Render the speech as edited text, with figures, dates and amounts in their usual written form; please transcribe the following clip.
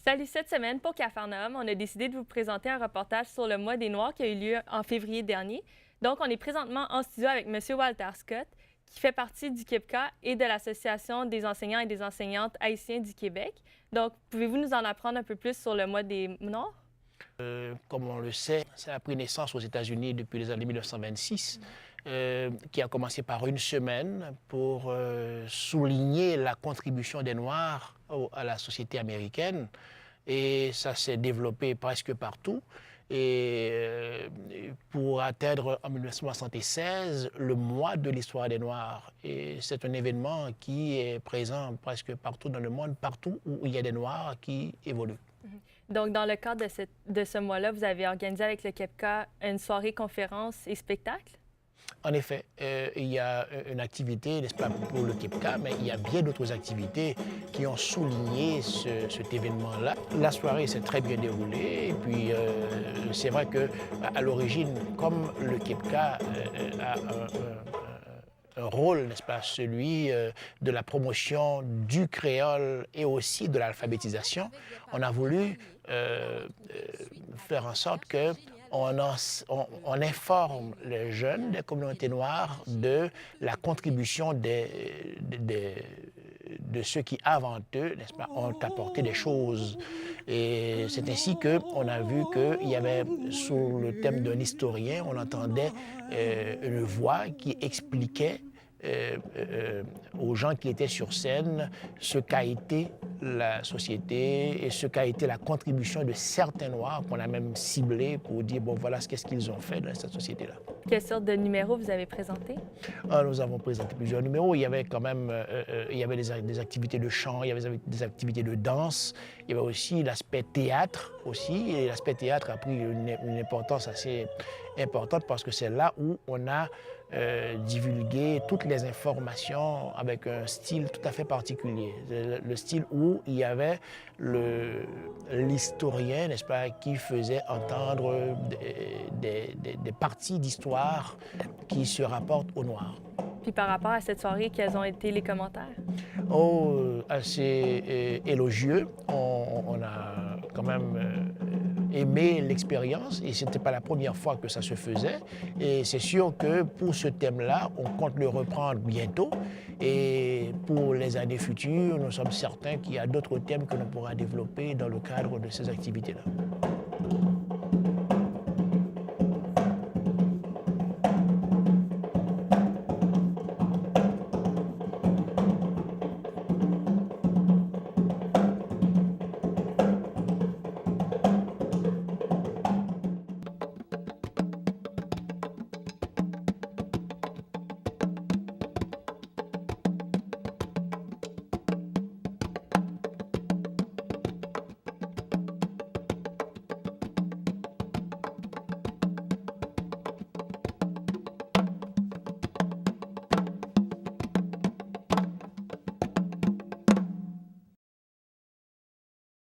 Salut, cette semaine pour Capharnaüm, on a décidé de vous présenter un reportage sur le mois des Noirs qui a eu lieu en février dernier. Donc, on est présentement en studio avec M. Walter Scott, qui fait partie du KIPCA et de l'Association des enseignants et des enseignantes haïtiens du Québec. Donc, pouvez-vous nous en apprendre un peu plus sur le mois des Noirs? Comme on le sait, ça a pris naissance aux États-Unis depuis les années 1926, qui a commencé par une semaine pour souligner la contribution des Noirs à la société américaine. Et ça s'est développé presque partout. Et pour atteindre en 1976 le mois de l'histoire des Noirs. Et c'est un événement qui est présent presque partout dans le monde, partout où il y a des Noirs qui évoluent. Donc, dans le cadre de ce mois-là, vous avez organisé avec le KEPCA une soirée conférence et spectacle? En effet, il y a une activité, n'est-ce pas, pour le KEPCA, mais il y a bien d'autres activités qui ont souligné cet événement-là. La soirée s'est très bien déroulée et puis c'est vrai qu'à l'origine, comme le KEPCA a un rôle, n'est-ce pas, celui de la promotion du créole et aussi de l'alphabétisation, on a voulu faire en sorte que on informe les jeunes des communautés noires de la contribution de ceux qui, avant eux, n'est-ce pas, ont apporté des choses. Et c'est ainsi qu'on a vu qu'il y avait, sous le thème d'un historien, on entendait une voix qui expliquait aux gens qui étaient sur scène ce qu'a été la société et ce qu'a été la contribution de certains Noirs qu'on a même ciblés pour dire, bon, voilà qu'est-ce qu'ils ont fait dans cette société-là. Quelle sorte de numéro vous avez présenté? Nous avons présenté plusieurs numéros. Il y avait quand même il y avait des activités de chant, il y avait des activités de danse, il y avait aussi l'aspect théâtre aussi. Et l'aspect théâtre a pris une importance assez importante parce que c'est là où on a divulgué toutes les informations avec un style tout à fait particulier. Le style où il y avait l'historien, n'est-ce pas, qui faisait entendre des parties d'histoire qui se rapportent aux Noirs. Puis par rapport à cette soirée, quels ont été les commentaires? Oh, assez élogieux. On a quand même aimé l'expérience et ce n'était pas la première fois que ça se faisait. Et c'est sûr que pour ce thème-là, on compte le reprendre bientôt. Et pour les années futures, nous sommes certains qu'il y a d'autres thèmes que l'on pourra développer dans le cadre de ces activités-là.